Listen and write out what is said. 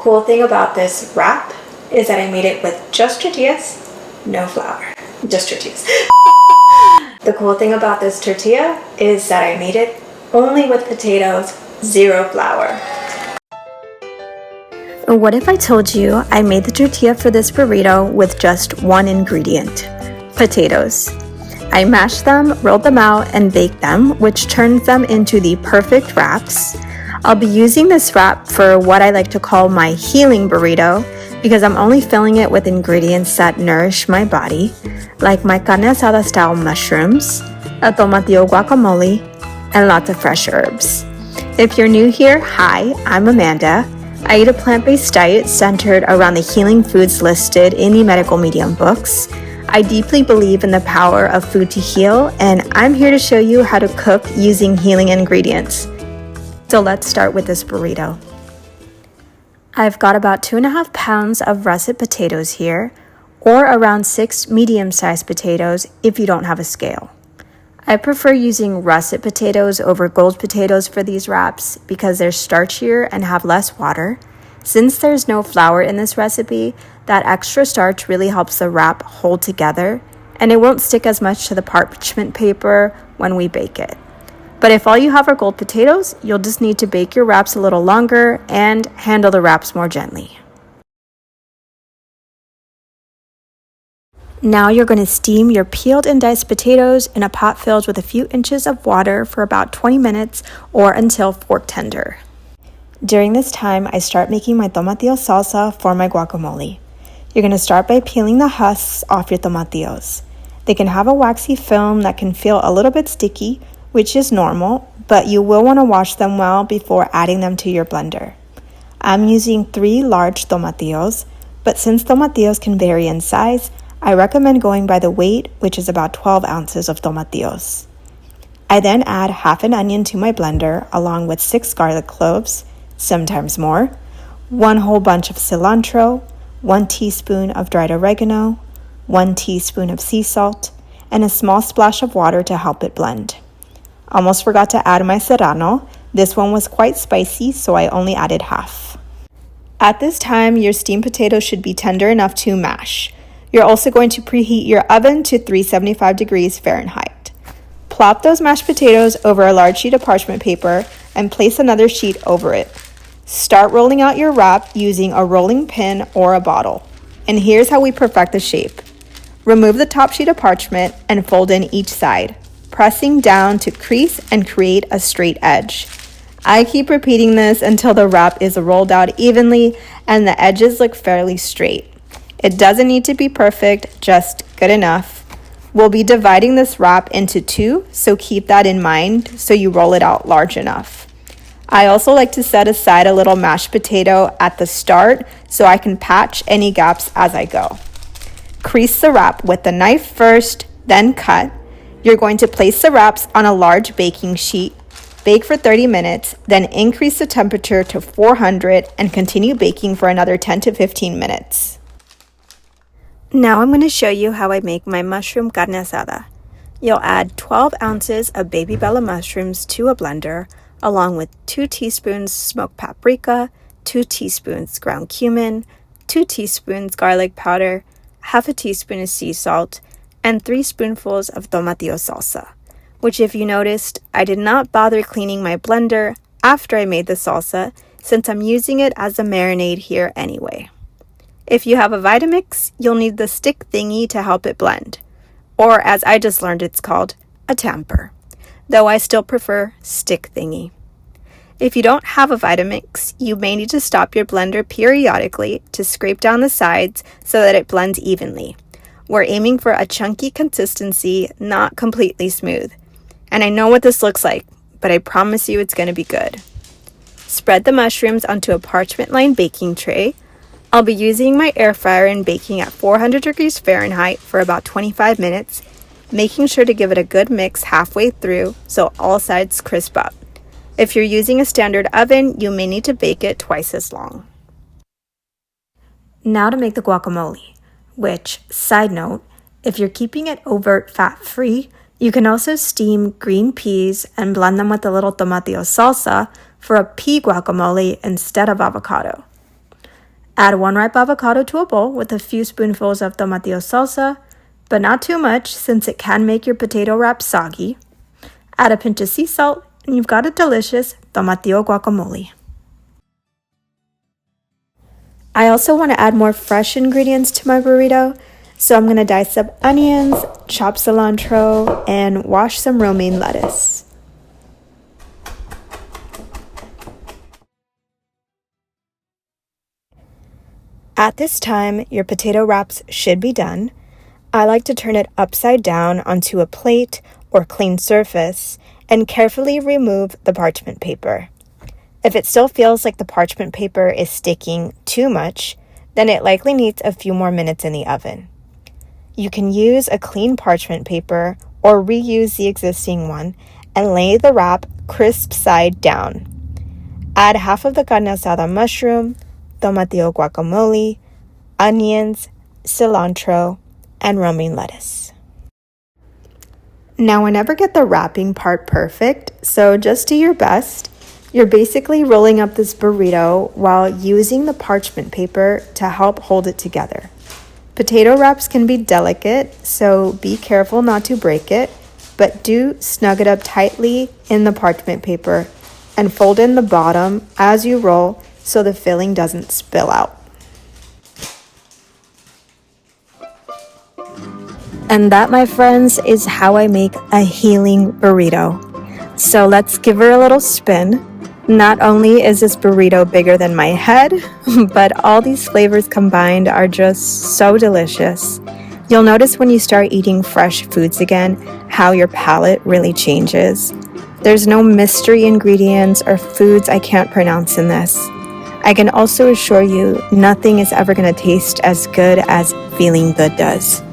cool thing about this wrap is that I made it with just tortillas, no flour. Just tortillas. The cool thing about this tortilla is that I made it only with potatoes, zero flour. What if I told you I made the tortilla for this burrito with just one ingredient? Potatoes. I mashed them, rolled them out, and baked them, which turns them into the perfect wraps. I'll be using this wrap for what I like to call my healing burrito because I'm only filling it with ingredients that nourish my body, like my carne asada style mushrooms, a tomatillo guacamole, and lots of fresh herbs. If you're new here, hi, I'm Amanda. I eat a plant-based diet centered around the healing foods listed in the medical medium books. I deeply believe in the power of food to heal, and I'm here to show you how to cook using healing ingredients. So let's start with this burrito. I've got about 2.5 pounds of russet potatoes here, or around 6 medium-sized potatoes if you don't have a scale. I prefer using russet potatoes over gold potatoes for these wraps because they're starchier and have less water. Since there's no flour in this recipe, that extra starch really helps the wrap hold together, and it won't stick as much to the parchment paper when we bake it. But if all you have are gold potatoes, you'll just need to bake your wraps a little longer and handle the wraps more gently. Now you're going to steam your peeled and diced potatoes in a pot filled with a few inches of water for about 20 minutes or until fork tender. During this time, I start making my tomatillo salsa for my guacamole. You're going to start by peeling the husks off your tomatillos. They can have a waxy film that can feel a little bit sticky, which is normal, but you will want to wash them well before adding them to your blender. I'm using 3 large tomatillos, but since tomatillos can vary in size, I recommend going by the weight, which is about 12 ounces of tomatillos. I then add half an onion to my blender along with 6 garlic cloves, sometimes more, 1 whole bunch of cilantro, 1 teaspoon of dried oregano, 1 teaspoon of sea salt, and a small splash of water to help it blend. Almost forgot to add my serrano. This one was quite spicy, so I only added half. At this time, your steamed potatoes should be tender enough to mash. You're also going to preheat your oven to 375 degrees Fahrenheit. Plop those mashed potatoes over a large sheet of parchment paper and place another sheet over it. Start rolling out your wrap using a rolling pin or a bottle. And here's how we perfect the shape. Remove the top sheet of parchment and fold in each side, pressing down to crease and create a straight edge. I keep repeating this until the wrap is rolled out evenly and the edges look fairly straight. It doesn't need to be perfect, just good enough. We'll be dividing this wrap into 2, so keep that in mind so you roll it out large enough. I also like to set aside a little mashed potato at the start so I can patch any gaps as I go. Crease the wrap with the knife first, then cut. You're going to place the wraps on a large baking sheet, bake for 30 minutes, then increase the temperature to 400 and continue baking for another 10 to 15 minutes. Now I'm going to show you how I make my mushroom carne asada. You'll add 12 ounces of baby bella mushrooms to a blender, along with 2 teaspoons smoked paprika, 2 teaspoons ground cumin, 2 teaspoons garlic powder, half a teaspoon of sea salt, and 3 spoonfuls of tomatillo salsa, which if you noticed, I did not bother cleaning my blender after I made the salsa since I'm using it as a marinade here anyway. If you have a Vitamix, you'll need the stick thingy to help it blend, or as I just learned it's called, a tamper, though I still prefer stick thingy. If you don't have a Vitamix, you may need to stop your blender periodically to scrape down the sides so that it blends evenly. We're aiming for a chunky consistency, not completely smooth. And I know what this looks like, but I promise you it's going to be good. Spread the mushrooms onto a parchment-lined baking tray. I'll be using my air fryer and baking at 400 degrees Fahrenheit for about 25 minutes, making sure to give it a good mix halfway through so all sides crisp up. If you're using a standard oven, you may need to bake it twice as long. Now to make the guacamole, which, side note, if you're keeping it overt fat-free, you can also steam green peas and blend them with a little tomatillo salsa for a pea guacamole instead of avocado. Add 1 ripe avocado to a bowl with a few spoonfuls of tomatillo salsa, but not too much since it can make your potato wrap soggy. Add a pinch of sea salt, and you've got a delicious tomatillo guacamole. I also want to add more fresh ingredients to my burrito, so I'm going to dice up onions, chop cilantro, and wash some romaine lettuce. At this time, your potato wraps should be done. I like to turn it upside down onto a plate or clean surface and carefully remove the parchment paper. If it still feels like the parchment paper is sticking too much, then it likely needs a few more minutes in the oven. You can use a clean parchment paper or reuse the existing one and lay the wrap crisp side down. Add half of the carne asada mushroom, tomatillo guacamole, onions, cilantro, and romaine lettuce. Now, I never get the wrapping part perfect, so just do your best. You're basically rolling up this burrito while using the parchment paper to help hold it together. Potato wraps can be delicate, so be careful not to break it, but do snug it up tightly in the parchment paper and fold in the bottom as you roll so the filling doesn't spill out. And that, my friends, is how I make a healing burrito. So let's give her a little spin. Not only is this burrito bigger than my head, but all these flavors combined are just so delicious. You'll notice when you start eating fresh foods again, how your palate really changes. There's no mystery ingredients or foods I can't pronounce in this. I can also assure you, nothing is ever going to taste as good as Feeling Good does.